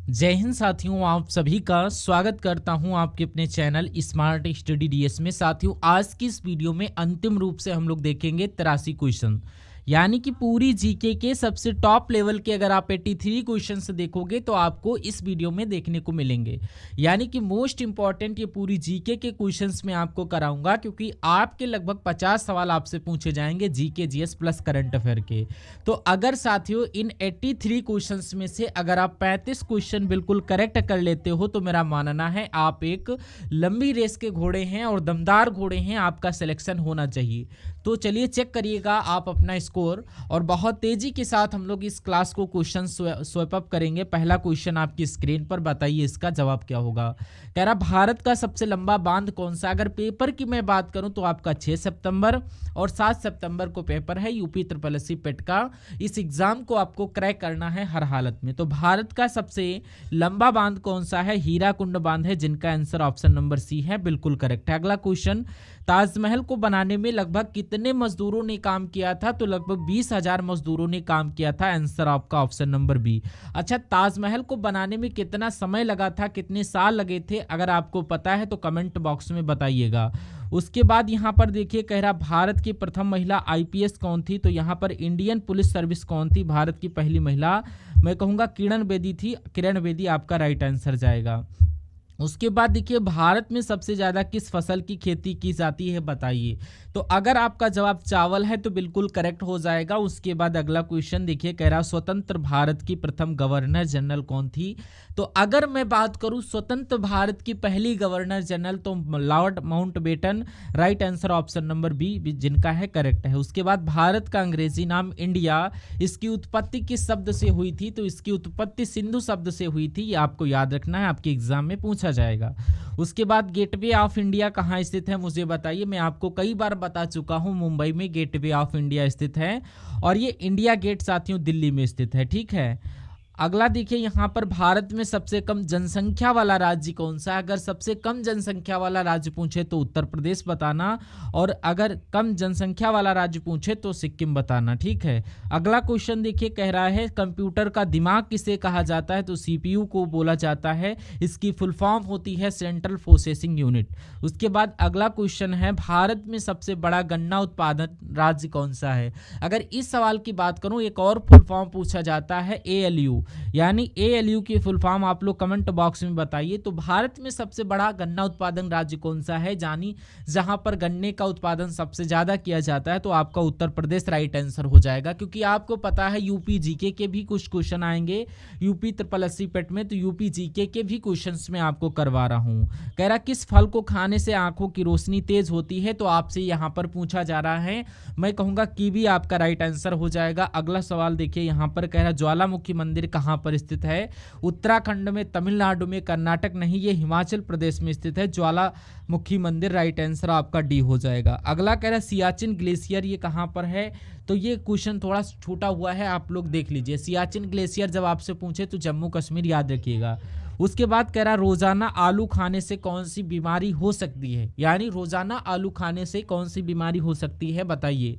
जय हिंद साथियों, आप सभी का स्वागत करता हूं आपके अपने चैनल स्मार्ट स्टडी डीएस में। साथियों, आज की इस वीडियो में अंतिम रूप से हम लोग देखेंगे 83 क्वेश्चन, यानी कि पूरी जीके के सबसे टॉप लेवल के अगर आप 83 क्वेश्चन से देखोगे तो आपको इस वीडियो में देखने को मिलेंगे। यानी कि मोस्ट इंपॉर्टेंट ये पूरी जीके के क्वेश्चंस में आपको कराऊंगा, क्योंकि आपके लगभग 50 सवाल आपसे पूछे जाएंगे GK GS plus current affair के। तो अगर साथियों इन 83 क्वेश्चंस में से अगर आप 35 क्वेश्चन बिल्कुल करेक्ट कर लेते हो तो मेरा मानना है आप एक लंबी रेस के घोड़े हैं और दमदार घोड़े हैं, आपका सिलेक्शन होना चाहिए। तो चलिए चेक करिएगा आप अपना स्कोर, और बहुत तेजी के साथ हम लोग इस क्लास को क्वेश्चन स्वैप अप करेंगे। पहला क्वेश्चन आपकी स्क्रीन पर, बताइए इसका जवाब क्या होगा। कह रहा भारत का सबसे लंबा बांध कौन सा। अगर पेपर की मैं बात करूं तो आपका 6 सितंबर और 7 सितंबर को पेपर है यूपी ट्रिपल एससी पेट का। इस एग्जाम को आपको क्रैक करना है हर हालत में। तो भारत का सबसे लंबा बांध कौन सा है, हीराकुंड बांध है, जिनका आंसर ऑप्शन नंबर सी है, बिल्कुल करेक्ट है। अगला क्वेश्चन, ताजमहल को बनाने में लगभग कितने मजदूरों ने काम किया था। तो लगभग 20,000 मजदूरों ने काम किया था, आंसर आपका ऑप्शन नंबर बी। अच्छा, ताजमहल को बनाने में कितना समय लगा था, कितने साल लगे थे, अगर आपको पता है तो कमेंट बॉक्स में बताइएगा। उसके बाद यहाँ पर देखिए, कह रहा भारत की प्रथम महिला आईपीएस कौन थी। तो यहाँ पर इंडियन पुलिस सर्विस कौन थी, भारत की पहली महिला, मैं कहूँगा किरण बेदी थी। किरण बेदी आपका राइट आंसर जाएगा। उसके बाद देखिए, भारत में सबसे ज़्यादा किस फसल की खेती की जाती है, बताइए। तो अगर आपका जवाब चावल है तो बिल्कुल करेक्ट हो जाएगा। उसके बाद अगला क्वेश्चन देखिए, कह रहा स्वतंत्र भारत की प्रथम गवर्नर जनरल कौन थी। तो अगर मैं बात करूं स्वतंत्र भारत की पहली गवर्नर जनरल तो lord Mountbatten, right answer option number B, जिनका है करेक्ट है। उसके बाद भारत का अंग्रेजी नाम इंडिया, इसकी उत्पत्ति किस शब्द से हुई थी। तो इसकी उत्पत्ति सिंधु शब्द से हुई थी, ये आपको याद रखना है, आपके एग्जाम में पूछा जाएगा। उसके बाद गेटवे ऑफ इंडिया कहाँ स्थित है, मुझे बताइए। मैं आपको कई बार बता चुका हूं, मुंबई में गेटवे ऑफ इंडिया स्थित है, और ये इंडिया गेट साथियों दिल्ली में स्थित है, ठीक है। अगला देखिए, यहाँ पर भारत में सबसे कम जनसंख्या वाला राज्य कौन सा है। अगर सबसे कम जनसंख्या वाला राज्य पूछे तो उत्तर प्रदेश बताना, और अगर कम जनसंख्या वाला राज्य पूछे तो सिक्किम बताना, ठीक है। अगला क्वेश्चन देखिए, कह रहा है कंप्यूटर का दिमाग किसे कहा जाता है। तो सीपीयू को बोला जाता है, इसकी फुल फॉर्म होती है सेंट्रल प्रोसेसिंग यूनिट। उसके बाद अगला क्वेश्चन है, भारत में सबसे बड़ा गन्ना उत्पादन राज्य कौन सा है। अगर इस सवाल की बात करूं, एक और फुल फॉर्म पूछा जाता है एएलयू, यानी एएलयू की फुल फॉर्म आप लोग कमेंट बॉक्स में बताइए। तो भारत में सबसे बड़ा गन्ना उत्पादन राज्य कौन सा है, जानी जहां पर गन्ने का उत्पादन सबसे ज्यादा किया जाता है। तो आपका उत्तर प्रदेश राइट आंसर हो जाएगा, क्योंकि आपको पता है यूपी जीके के भी कुछ क्वेश्चन आएंगे यूपी ट्रिपल एससी पेट में, तो यूपी जीके के भी क्वेश्चंस में आपको करवा रहा हूं। कह रहा किस फल को खाने से आंखों की रोशनी तेज होती है। तो आपसे यहां पर पूछा जा रहा है, मैं कहूंगा कीवी आपका राइट आंसर हो जाएगा। अगला सवाल देखिए, यहां पर कह रहा ज्वालामुखी मंदिर कहां पर स्थित है। उत्तराखंड में, तमिलनाडु में, कर्नाटक नहीं, ये हिमाचल प्रदेश में स्थित है ज्वालामुखी मंदिर, राइट आंसर आपका डी हो जाएगा। अगला कह रहा सियाचिन ग्लेशियर ये कहां पर है। तो ये क्वेश्चन थोड़ा छूटा हुआ है, आप लोग देख लीजिए। सियाचिन ग्लेशियर जब आपसे पूछे तो जम्मू कश्मीर याद रखिएगा। उसके बाद कह रहा रोजाना आलू खाने से कौन सी बीमारी हो सकती है, यानी रोजाना आलू खाने से कौन सी बीमारी हो सकती है, बताइए।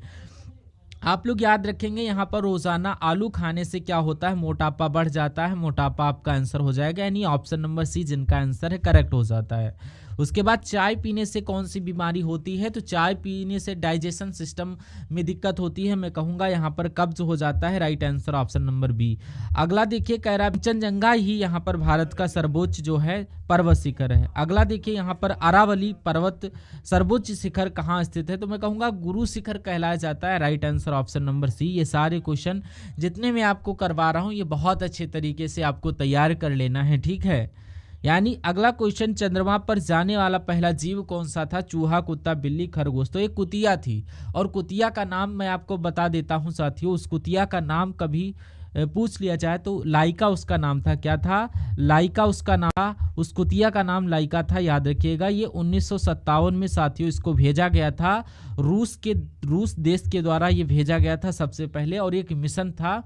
आप लोग याद रखेंगे, यहाँ पर रोजाना आलू खाने से क्या होता है, मोटापा बढ़ जाता है, मोटापा आपका आंसर हो जाएगा, यानी ऑप्शन नंबर सी जिनका आंसर है करेक्ट हो जाता है। उसके बाद चाय पीने से कौन सी बीमारी होती है। तो चाय पीने से डाइजेशन सिस्टम में दिक्कत होती है, मैं कहूँगा यहाँ पर कब्ज हो जाता है, right answer option number B. अगला देखिए, कह रहा कंचनजंगा ही यहाँ पर भारत का सर्वोच्च जो है पर्वत शिखर है। अगला देखिए, यहाँ पर अरावली पर्वत सर्वोच्च शिखर कहाँ स्थित है। तो मैं कहूँगा गुरु शिखर कहलाया जाता है, right answer option number C. ये सारे क्वेश्चन जितने मैं आपको करवा रहा हूँ ये बहुत अच्छे तरीके से आपको तैयार कर लेना है, ठीक है। यानी अगला क्वेश्चन, चंद्रमा पर जाने वाला पहला जीव कौन सा था। चूहा, कुत्ता, बिल्ली, खरगोश। तो ये कुतिया थी, और कुतिया का नाम मैं आपको बता देता हूं साथियों। उस कुतिया का नाम कभी पूछ लिया जाए तो लाइका उसका नाम था। क्या था, लाइका उसका नाम था, उस कुतिया का नाम लाइका था, याद रखिएगा। ये 1957 में साथियों इसको भेजा गया था, रूस देश के द्वारा ये भेजा गया था सबसे पहले, और एक मिशन था,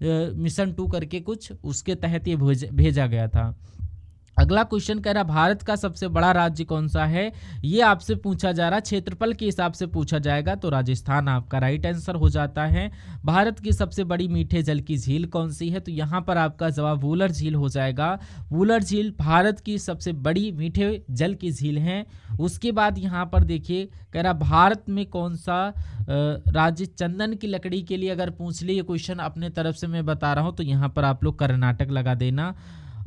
मिशन 2 करके कुछ, उसके तहत ये भेजा गया था। अगला क्वेश्चन कह रहा भारत का सबसे बड़ा राज्य कौन सा है, ये आपसे पूछा जा रहा, क्षेत्रफल के हिसाब से पूछा जाएगा तो राजस्थान आपका राइट आंसर हो जाता है। भारत की सबसे बड़ी मीठे जल की झील कौन सी है, तो यहाँ पर आपका जवाब वुलर झील हो जाएगा। वुलर झील भारत की सबसे बड़ी मीठे जल की झील है। उसके बाद यहाँ पर देखिए कह रहा भारत में कौन सा राज्य चंदन की लकड़ी के लिए अगर पूछ ले ये क्वेश्चन अपने तरफ से मैं बता रहा हूँ, तो यहाँ पर आप लोग कर्नाटक लगा देना।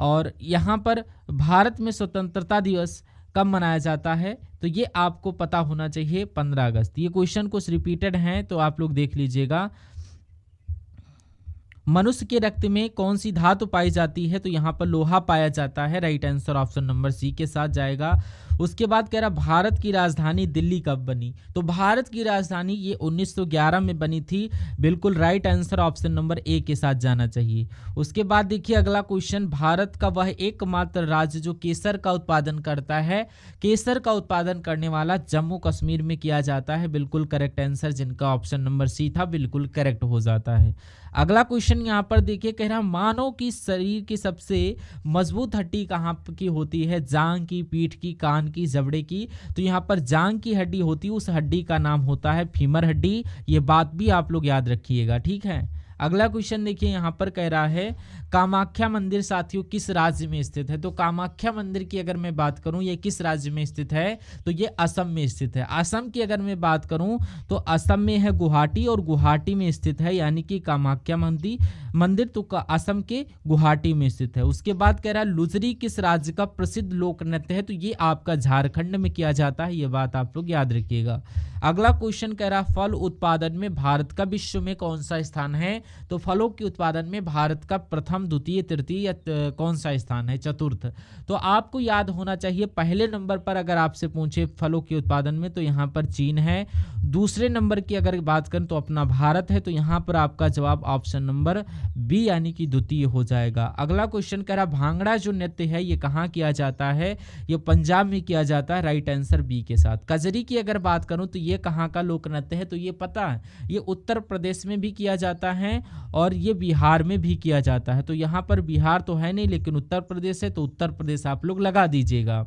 और यहाँ पर भारत में स्वतंत्रता दिवस कब मनाया जाता है, तो ये आपको पता होना चाहिए 15 अगस्त। ये क्वेश्चन कुछ रिपीटेड हैं तो आप लोग देख लीजिएगा। मनुष्य के रक्त में कौन सी धातु पाई जाती है, तो यहाँ पर लोहा पाया जाता है। Right answer option number C के साथ जाएगा। उसके बाद कह रहा भारत की राजधानी दिल्ली कब बनी, तो भारत की राजधानी ये 1911 में बनी थी। बिल्कुल right answer option number A के साथ जाना चाहिए। उसके बाद देखिए अगला क्वेश्चन, भारत का वह एकमात्र राज्य जो केसर का उत्पादन करता है, केसर का उत्पादन करने वाला जम्मू कश्मीर में किया जाता है। बिल्कुल करेक्ट आंसर जिनका ऑप्शन नंबर सी था बिल्कुल करेक्ट हो जाता है। अगला क्वेश्चन यहाँ पर देखिए कह रहा मानव की शरीर की सबसे मजबूत हड्डी कहाँ की होती है, जांग की, पीठ की, कान की, जबड़े की, तो यहाँ पर जांग की हड्डी होती है, उस हड्डी का नाम होता है फीमर हड्डी। ये बात भी आप लोग याद रखिएगा, ठीक है। अगला क्वेश्चन देखिए यहाँ पर कह रहा है कामाख्या मंदिर साथियों किस राज्य में स्थित है, तो कामाख्या मंदिर की अगर मैं बात करूं ये किस राज्य में स्थित है, तो ये असम में स्थित है। असम की अगर मैं बात करूं तो असम में है गुवाहाटी, और गुवाहाटी में स्थित है, यानी कि कामाख्या मंदिर तो असम के गुवाहाटी में स्थित है। उसके बाद कह रहा है लुजरी किस राज्य का प्रसिद्ध लोक नृत्य है, तो ये आपका झारखंड में किया जाता है। ये बात आप लोग याद रखिएगा। अगला क्वेश्चन कह रहा फल उत्पादन में भारत का विश्व में कौन सा स्थान है, तो फलों के उत्पादन में भारत का प्रथम, द्वितीय, तृतीय या कौन सा स्थान है, चतुर्थ। तो आपको याद होना चाहिए पहले नंबर पर अगर आपसे पूछे फलों के उत्पादन में तो यहाँ पर चीन है। दूसरे नंबर की अगर बात करें तो अपना भारत है, तो यहाँ पर आपका जवाब ऑप्शन नंबर बी यानी कि द्वितीय हो जाएगा। अगला क्वेश्चन कह रहा भांगड़ा जो नृत्य है ये कहाँ किया जाता है, ये पंजाब में किया जाता है। राइट आंसर बी के साथ। कजरी की अगर बात करूं तो ये कहाँ का लोक नृत्य है, तो ये पता है ये उत्तर प्रदेश में भी किया जाता है और ये बिहार में भी किया जाता है। तो यहाँ पर बिहार तो है नहीं लेकिन उत्तर प्रदेश है, तो उत्तर प्रदेश आप लोग लगा दीजिएगा।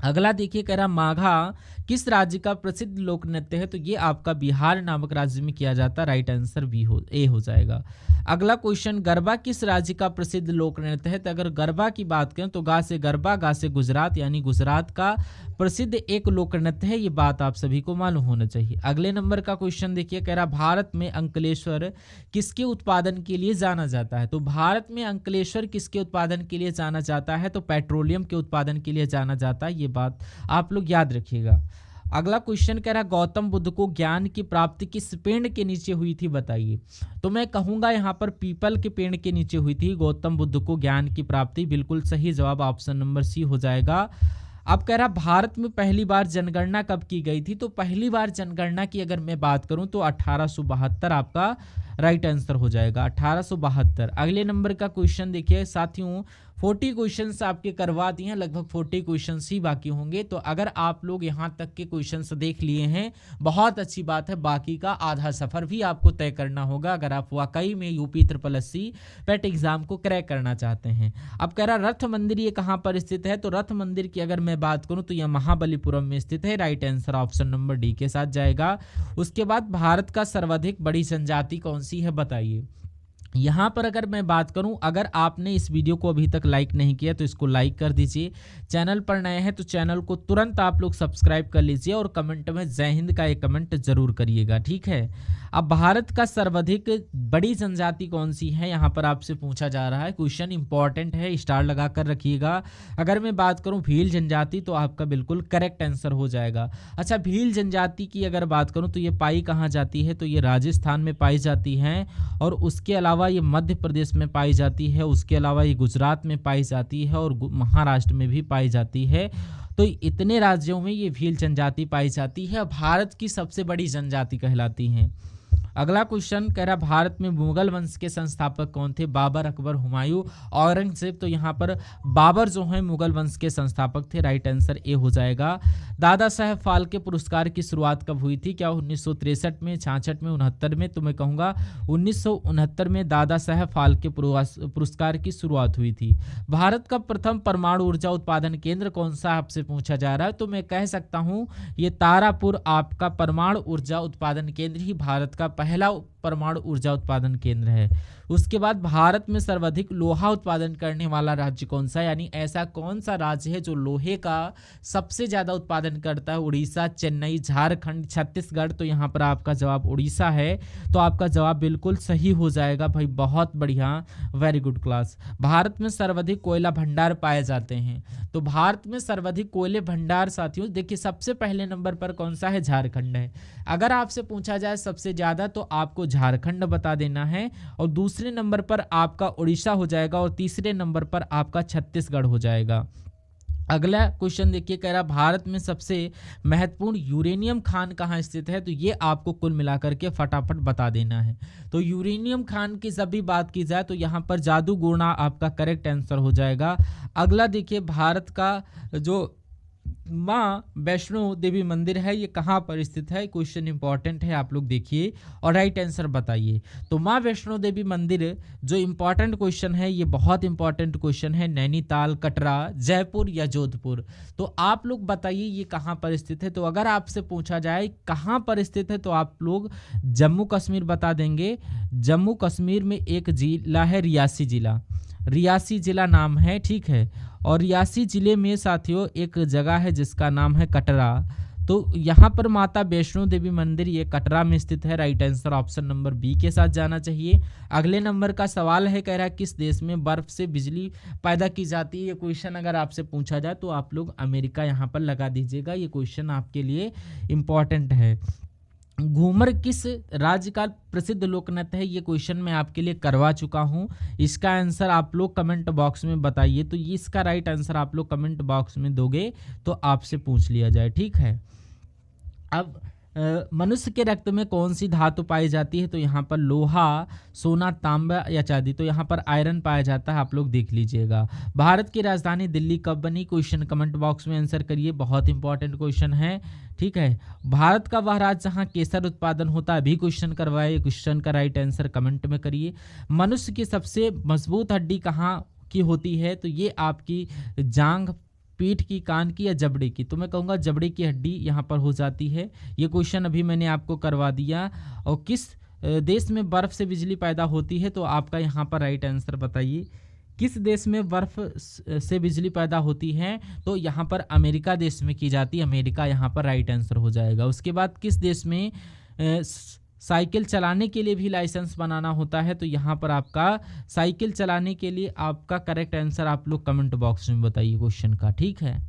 अगला देखिए कह रहा माघा किस राज्य का प्रसिद्ध लोक नृत्य है, तो ये आपका बिहार नामक राज्य में किया जाता है। राइट आंसर ए हो जाएगा। अगला क्वेश्चन गरबा किस राज्य का प्रसिद्ध लोक नृत्य है, तो अगर गरबा की बात करें तो गा से गरबा, गा से गुजरात, यानी गुजरात का प्रसिद्ध एक लोक नृत्य है। ये बात आप सभी को मालूम होना चाहिए। अगले नंबर का क्वेश्चन देखिए कह रहा भारत में अंकलेश्वर किसके उत्पादन के लिए जाना जाता है, तो भारत में अंकलेश्वर किसके उत्पादन के लिए जाना जाता है, तो पेट्रोलियम के उत्पादन के लिए जाना जाता है। ये बात आप लोग याद रखिएगा। अगला क्वेश्चन कह रहा गौतम बुद्ध को ज्ञान की प्राप्ति किस पेड़ के नीचे हुई थी बताइए, तो मैं कहूंगा यहाँ पर पीपल के पेड़ के नीचे हुई थी गौतम बुद्ध को ज्ञान की प्राप्ति। बिल्कुल सही जवाब ऑप्शन नंबर सी हो जाएगा। अब कह रहा भारत में पहली बार जनगणना कब की गई थी, तो पहली बार जनगणना की अगर मैं बात करूं तो 1872 आपका राइट आंसर हो जाएगा, 1872। अगले नंबर का क्वेश्चन देखिए साथियों 40 क्वेश्चंस आपके करवा दिए हैं, लगभग 40 क्वेश्चंस ही बाकी होंगे। तो अगर आप लोग यहां तक के क्वेश्चंस देख लिए हैं बहुत अच्छी बात है, बाकी का आधा सफर भी आपको तय करना होगा अगर आप वाकई में यूपी SSSC पेट एग्जाम को क्रैक करना चाहते हैं। अब कह रहा रथ मंदिर ये कहां पर स्थित है, तो रथ मंदिर की अगर मैं बात करूं तो यह महाबलीपुरम में स्थित है। Right answer option number D के साथ जाएगा। उसके बाद भारत का सर्वाधिक बड़ी जनजाति कौन सी है बताइए। यहाँ पर अगर मैं बात करूं, अगर आपने इस वीडियो को अभी तक लाइक नहीं किया तो इसको लाइक कर दीजिए। चैनल पर नए हैं तो चैनल को तुरंत आप लोग सब्सक्राइब कर लीजिए और कमेंट में जय हिंद का एक कमेंट जरूर करिएगा, ठीक है। अब भारत का सर्वाधिक बड़ी जनजाति कौन सी है, यहाँ पर आपसे पूछा जा रहा है। क्वेश्चन इंपॉर्टेंट है, स्टार लगा कर रखिएगा। अगर मैं बात करूँ भील जनजाति तो आपका बिल्कुल करेक्ट आंसर हो जाएगा। अच्छा, भील जनजाति की अगर बात करूँ तो ये पाई कहाँ जाती है, तो ये राजस्थान में पाई जाती है और उसके अलावा ये मध्य प्रदेश में पाई जाती है, उसके अलावा ये गुजरात में पाई जाती है और महाराष्ट्र में भी पाई जाती है। तो इतने राज्यों में ये भील जनजाति पाई जाती है, भारत की सबसे बड़ी जनजाति कहलाती है। अगला क्वेश्चन कह रहा भारत में मुगल वंश के संस्थापक कौन थे? बाबर, अकबर, हुमायूं, औरंगजेब। तो यहाँ पर बाबर जो है मुगल वंश के संस्थापक थे। राइट आंसर ए हो जाएगा। दादा साहेब फाल्के पुरस्कार की शुरुआत कब हुई थी? क्या 1963 में, 66 में, 69 में? तो मैं कहूँगा 1969 में दादा साहेब फाल्के पुरस्कार की शुरुआत हुई थी। भारत का प्रथम परमाणु ऊर्जा उत्पादन केंद्र कौन सा आपसे पूछा जा रहा है? तो मैं कह सकता हूँ ये तारापुर आपका परमाणु ऊर्जा उत्पादन केंद्र ही भारत का पहला परमाणु ऊर्जा उत्पादन केंद्र है। उसके बाद भारत में सर्वाधिक लोहा उत्पादन करने वाला राज्य कौन सा, यानी ऐसा कौन सा राज्य है जो लोहे का सबसे ज्यादा उत्पादन करता है? उड़ीसा, चेन्नई, झारखंड, छत्तीसगढ़। तो यहाँ पर आपका जवाब उड़ीसा है। तो आपका जवाब बिल्कुल सही हो जाएगा भाई, बहुत बढ़िया, वेरी गुड क्लास। भारत में सर्वाधिक कोयला भंडार पाए जाते हैं। तो भारत में सर्वाधिक कोयले भंडार साथियों देखिए सबसे पहले नंबर पर कौन सा है? झारखंड है। अगर आपसे पूछा जाए सबसे ज्यादा तो आपको झारखंड बता देना है, और दूसरे नंबर पर आपका उड़ीसा हो जाएगा, और तीसरे नंबर पर आपका छत्तीसगढ़ हो जाएगा। अगला क्वेश्चन देखिए, कह रहा भारत में सबसे महत्वपूर्ण यूरेनियम खान कहाँ स्थित है? तो ये आपको कुल मिलाकर के फटाफट बता देना है। तो यूरेनियम खान की जब भी बात की जाए तो यहाँ पर जादूगोड़ा आपका करेक्ट आंसर हो जाएगा। अगला देखिए, भारत का जो माँ वैष्णो देवी मंदिर है ये कहाँ पर स्थित है? क्वेश्चन इंपॉर्टेंट है, आप लोग देखिए और राइट आंसर बताइए। तो माँ वैष्णो देवी मंदिर जो इंपॉर्टेंट क्वेश्चन है, ये बहुत इंपॉर्टेंट क्वेश्चन है, नैनीताल, कटरा, जयपुर या जोधपुर? तो आप लोग बताइए ये कहाँ पर स्थित है। तो अगर आपसे पूछा जाए कहाँ पर स्थित है तो आप लोग जम्मू कश्मीर बता देंगे। जम्मू कश्मीर में एक जिला है रियासी जिला, रियासी जिला नाम है, ठीक है। और रियासी जिले में साथियों एक जगह है जिसका नाम है कटरा। तो यहाँ पर माता वैष्णो देवी मंदिर ये कटरा में स्थित है। Right answer option number B के साथ जाना चाहिए। अगले नंबर का सवाल है, कह रहा है किस देश में बर्फ से बिजली पैदा की जाती है? ये क्वेश्चन अगर आपसे पूछा जाए तो आप लोग अमेरिका यहाँ पर लगा दीजिएगा, ये क्वेश्चन आपके लिए इम्पॉर्टेंट है। घूमर किस राज्य का प्रसिद्ध लोक नृत्य है? ये क्वेश्चन मैं आपके लिए करवा चुका हूं। इसका आंसर आप लोग कमेंट बॉक्स में बताइए। तो ये इसका राइट आंसर आप लोग कमेंट बॉक्स में दोगे तो आपसे पूछ लिया जाए, ठीक है। अब मनुष्य के रक्त में कौन सी धातु पाई जाती है? तो यहाँ पर लोहा, सोना, तांबा या चांदी। तो यहाँ पर आयरन पाया जाता है, आप लोग देख लीजिएगा। भारत की राजधानी दिल्ली कब बनी? क्वेश्चन कमेंट बॉक्स में आंसर करिए, बहुत इंपॉर्टेंट क्वेश्चन है, ठीक है। भारत का वह राज्य जहाँ केसर उत्पादन होता है, भी क्वेश्चन करवाए। क्वेश्चन का राइट आंसर कमेंट में करिए। मनुष्य की सबसे मजबूत हड्डी कहाँ की होती है? तो ये आपकी जांघ, पीठ की, कान की या जबड़े की? तो मैं कहूँगा जबड़े की हड्डी यहाँ पर हो जाती है। ये क्वेश्चन अभी मैंने आपको करवा दिया। और किस देश में बर्फ से बिजली पैदा होती है? तो आपका यहाँ पर राइट आंसर बताइए, किस देश में बर्फ से बिजली पैदा होती है? तो यहाँ पर अमेरिका देश में की जाती है, अमेरिका यहाँ पर राइट आंसर हो जाएगा। उसके बाद किस देश में साइकिल चलाने के लिए भी लाइसेंस बनाना होता है? तो यहाँ पर आपका साइकिल चलाने के लिए आपका करेक्ट आंसर आप लोग कमेंट बॉक्स में बताइए क्वेश्चन का, ठीक है।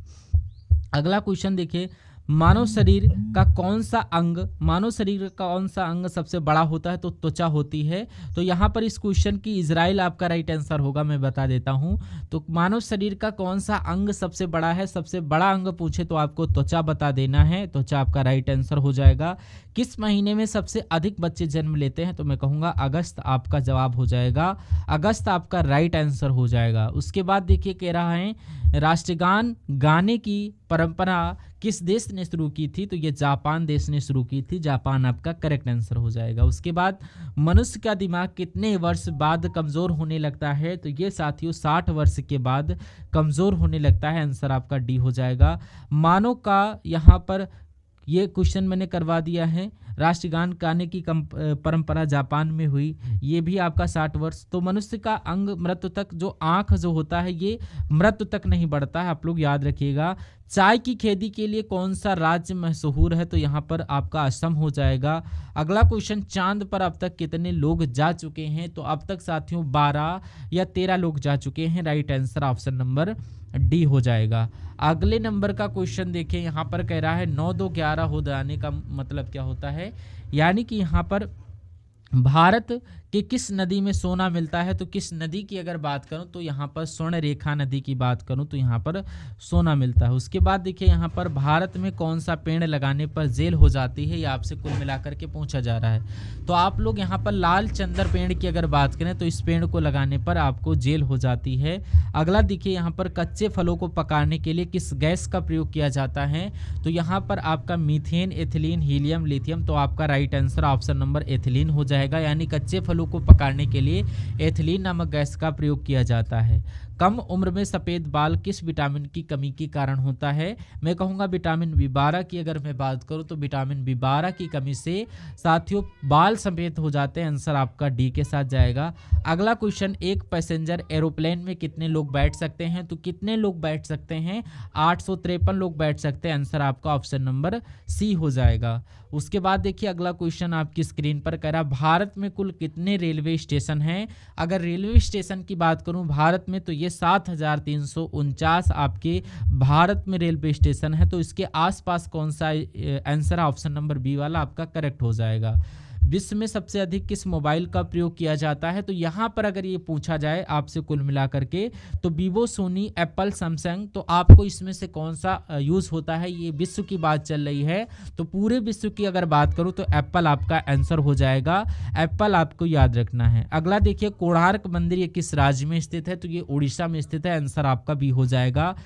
अगला क्वेश्चन देखिए, मानव शरीर का कौन सा अंग, मानव शरीर का कौन सा अंग सबसे बड़ा होता है? तो त्वचा होती है। तो यहाँ पर इस क्वेश्चन की इजराइल आपका राइट आंसर होगा, मैं बता देता हूँ। तो मानव शरीर का कौन सा अंग सबसे बड़ा है? सबसे बड़ा अंग पूछे तो आपको त्वचा बता देना है, त्वचा आपका राइट आंसर हो जाएगा। किस महीने में सबसे अधिक बच्चे जन्म लेते हैं? तो मैं कहूँगा अगस्त आपका जवाब हो जाएगा, अगस्त आपका राइट आंसर हो जाएगा। उसके बाद देखिए कह रहा है राष्ट्रगान गाने की परंपरा किस देश ने शुरू की थी? तो ये जापान देश ने शुरू की थी, जापान आपका करेक्ट आंसर हो जाएगा। उसके बाद मनुष्य का दिमाग कितने वर्ष बाद कमज़ोर होने लगता है? तो ये साथियों 60 वर्ष के बाद कमज़ोर होने लगता है, आंसर आपका डी हो जाएगा। मानव का यहाँ पर ये क्वेश्चन मैंने करवा दिया है, राष्ट्रगान गाने की परंपरा जापान में हुई, ये भी आपका 60 वर्ष। तो मनुष्य का अंग मृत्यु तक, जो आँख जो होता है ये मृत्यु तक नहीं बढ़ता है, आप लोग याद रखिएगा। चाय की खेती के लिए कौन सा राज्य मशहूर है? तो यहाँ पर आपका असम हो जाएगा। अगला क्वेश्चन, चांद पर अब तक कितने लोग जा चुके हैं? तो अब तक साथियों 12 या 13 लोग जा चुके हैं, right answer option number D हो जाएगा। अगले नंबर का क्वेश्चन देखिए, यहाँ पर कह रहा है 9 2 11 हो जाने का मतलब क्या होता है? यानी कि यहाँ पर भारत कि किस नदी में सोना मिलता है, तो किस नदी की अगर बात करूं तो यहाँ पर स्वर्ण रेखा नदी की बात करूं तो यहाँ पर सोना मिलता है। उसके बाद देखिए यहाँ पर भारत में कौन सा पेड़ लगाने पर जेल हो जाती है, ये आपसे कुल मिलाकर के पूछा जा रहा है। तो आप लोग यहाँ पर लाल चंदर पेड़ की अगर बात करें तो इस पेड़ को लगाने पर आपको जेल हो जाती है। अगला देखिए यहाँ पर कच्चे फलों को पकाने के लिए किस गैस का प्रयोग किया जाता है, तो यहाँ पर आपका मीथेन, एथिलीन, हीलियम, लिथियम। तो आपका right answer option number ethylene हो जाएगा, यानी कच्चे फलों को पकाने के लिए एथिलीन नामक गैस का प्रयोग किया जाता है। कम उम्र में सफ़ेद बाल किस विटामिन की कमी के कारण होता है, मैं कहूँगा विटामिन B12 की अगर मैं बात करूँ तो विटामिन B12 की कमी से साथियों बाल सफ़ेद हो जाते हैं। आंसर आपका डी के साथ जाएगा। अगला क्वेश्चन, एक पैसेंजर एरोप्लेन में कितने लोग बैठ सकते हैं, तो कितने लोग बैठ सकते हैं, 853 लोग बैठ सकते हैं। आंसर आपका ऑप्शन नंबर सी हो जाएगा। उसके बाद देखिए अगला क्वेश्चन आपकी स्क्रीन पर कह रहा, भारत में कुल कितने रेलवे स्टेशन हैं। अगर रेलवे स्टेशन की बात करूं भारत में तो ये 7349 आपके भारत में रेलवे स्टेशन है। तो इसके आसपास कौन सा आंसर ऑप्शन नंबर बी वाला आपका करेक्ट हो जाएगा। विश्व में सबसे अधिक किस मोबाइल का प्रयोग किया जाता है, तो यहाँ पर अगर ये पूछा जाए आपसे कुल मिलाकर के तो वीवो, सोनी, एप्पल, सैमसंग, तो आपको इसमें से कौन सा यूज़ होता है, ये विश्व की बात चल रही है। तो पूरे विश्व की अगर बात करूँ तो एप्पल आपका आंसर हो जाएगा। एप्पल आपको याद रखना है। अगला देखिए कोणार्क मंदिर ये किस राज्य में स्थित है, तो ये उड़ीसा में स्थित है। आंसर आपका भी हो जाएगा।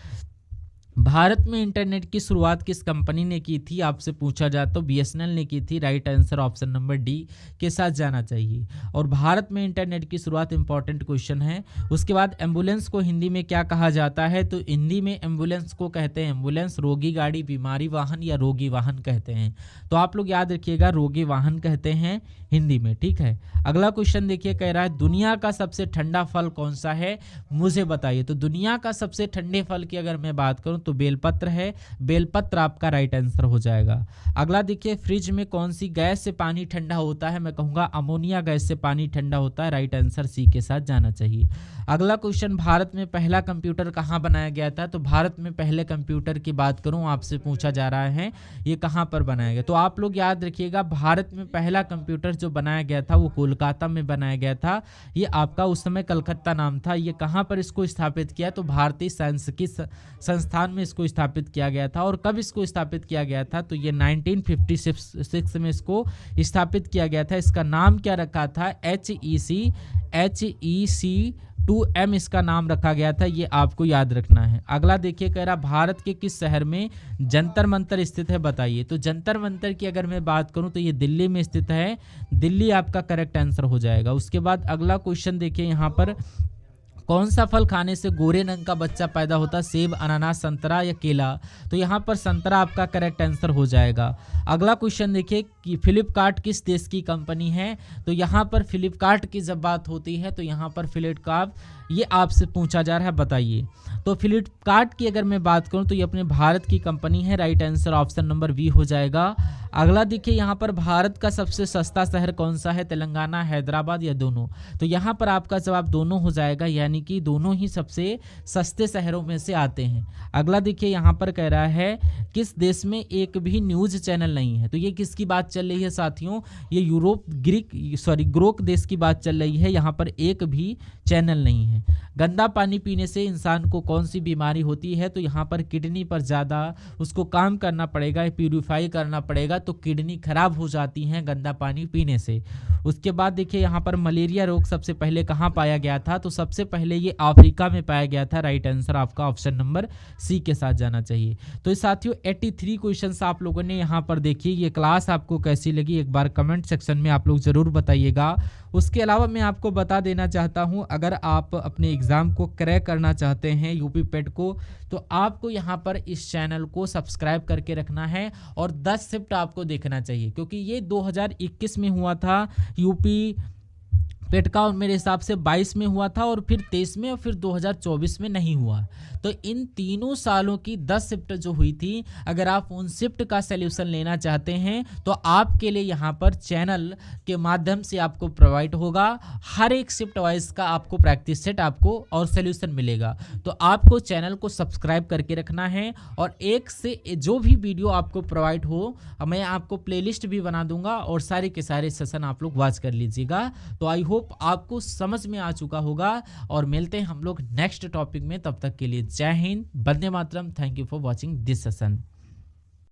भारत में इंटरनेट की शुरुआत किस कंपनी ने की थी, आपसे पूछा जाए तो BSNL ने की थी। Right answer option number D के साथ जाना चाहिए। और भारत में इंटरनेट की शुरुआत इंपॉर्टेंट क्वेश्चन है। उसके बाद एम्बुलेंस को हिंदी में क्या कहा जाता है, तो हिंदी में एम्बुलेंस को कहते हैं एम्बुलेंस, रोगी गाड़ी, बीमारी वाहन या रोगी वाहन कहते हैं। तो आप लोग याद रखिएगा रोगी वाहन कहते हैं हिंदी में, ठीक है। अगला क्वेश्चन देखिए कह रहा है दुनिया का सबसे ठंडा फल कौन सा है, मुझे बताइए। तो दुनिया का सबसे ठंडे फल की अगर मैं बात करूं तो बेलपत्र है। बेलपत्र आपका राइट आंसर हो जाएगा। अगला देखिए फ्रिज में कौन सी गैस से पानी ठंडा होता है, मैं कहूँगा अमोनिया गैस से पानी ठंडा होता है। राइट आंसर सी के साथ जाना चाहिए। अगला क्वेश्चन, भारत में पहला कंप्यूटर कहाँ बनाया गया था, तो भारत में पहले कंप्यूटर की बात करूँ आपसे पूछा जा रहा है ये कहाँ पर बनाया गया। तो आप लोग याद रखिएगा भारत में पहला कंप्यूटर जो बनाया गया था वो कोलकाता में बनाया गया था। ये आपका उस समय कलकत्ता नाम था। ये कहाँ पर इसको स्थापित किया, तो भारतीय सांख्यिकी संस्थान में इसको स्थापित किया गया था। और कब इसको स्थापित किया गया था, तो ये 1956 में इसको स्थापित किया गया था। इसका नाम क्या रखा था, HEC 2M इसका नाम रखा गया था। ये आपको याद रखना है। अगला देखिए कह रहा भारत के किस शहर में जंतर मंतर स्थित है, बताइए। तो जंतर मंतर की अगर मैं बात करूं तो ये दिल्ली में स्थित है। दिल्ली आपका करेक्ट आंसर हो जाएगा। उसके बाद अगला क्वेश्चन देखिए यहाँ पर, कौन सा फल खाने से गोरे रंग का बच्चा पैदा होता है, सेब, अनानास, संतरा या केला। तो यहाँ पर संतरा आपका करेक्ट आंसर हो जाएगा। अगला क्वेश्चन देखिए कि फ्लिपकार्ट किस देश की कंपनी है, तो यहाँ पर फ्लिपकार्ट की जब बात होती है तो यहाँ पर फ्लिपकार्ट ये आपसे पूछा जा रहा है, बताइए। तो फ्लिपकार्ट की अगर मैं बात करूँ तो ये अपने भारत की कंपनी है। Right answer option number B हो जाएगा। अगला देखिए यहाँ पर भारत का सबसे सस्ता शहर कौन सा है, तेलंगाना, हैदराबाद या दोनों। तो यहाँ पर आपका जवाब दोनों हो जाएगा, यानी कि दोनों ही सबसे सस्ते शहरों में से आते हैं। अगला देखिए यहाँ पर कह रहा है किस देश में एक भी न्यूज चैनल नहीं है। तो ये किसकी बात चल रही है साथियों, ये ग्रीक देश की बात चल रही है। यहाँ पर एक भी चैनल नहीं है। गंदा पानी पीने से इंसान को कौन सी बीमारी होती है, तो यहाँ पर किडनी पर ज़्यादा उसको काम करना पड़ेगा, प्यूरिफाई करना पड़ेगा, तो किडनी खराब हो जाती हैं गंदा पानी पीने से। उसके बाद देखिए यहाँ पर मलेरिया रोग सबसे पहले कहाँ पाया गया था, तो सबसे पहले ये अफ्रीका में पाया गया था। राइट आंसर आपका ऑप्शन नंबर सी के साथ जाना चाहिए। तो साथियों 83 क्वेश्चंस आप लोगों ने यहाँ पर देखिए। ये क्लास आपको कैसी लगी एक बार कमेंट सेक्शन में आप लोग ज़रूर बताइएगा। उसके अलावा मैं आपको बता देना चाहता हूँ, अगर आप अपने एग्ज़ाम को क्रैक करना चाहते हैं यूपी पेट को, तो आपको यहाँ पर इस चैनल को सब्सक्राइब करके रखना है और 10 शिफ्ट आपको देखना चाहिए, क्योंकि ये 2021 में हुआ था यूपी पेट का, और मेरे हिसाब से 22 में हुआ था, और फिर 23 में, और फिर 2024 में नहीं हुआ। तो इन तीनों सालों की 10 शिफ्ट जो हुई थी, अगर आप उन शिफ्ट का सल्यूशन लेना चाहते हैं तो आपके लिए यहाँ पर चैनल के माध्यम से आपको प्रोवाइड होगा। हर एक शिफ्ट वाइज का आपको प्रैक्टिस सेट आपको और सल्यूशन मिलेगा। तो आपको चैनल को सब्सक्राइब करके रखना है, और एक से जो भी वीडियो आपको प्रोवाइड हो मैं आपको प्लेलिस्ट भी बना दूंगा, और सारे के सारे सेशन आप लोग वॉच कर लीजिएगा। तो आई होप होप आपको समझ में आ चुका होगा और मिलते हैं हम लोग नेक्स्ट टॉपिक में। तब तक के लिए जय हिंद, वंदे मातरम। Thank you for watching this session.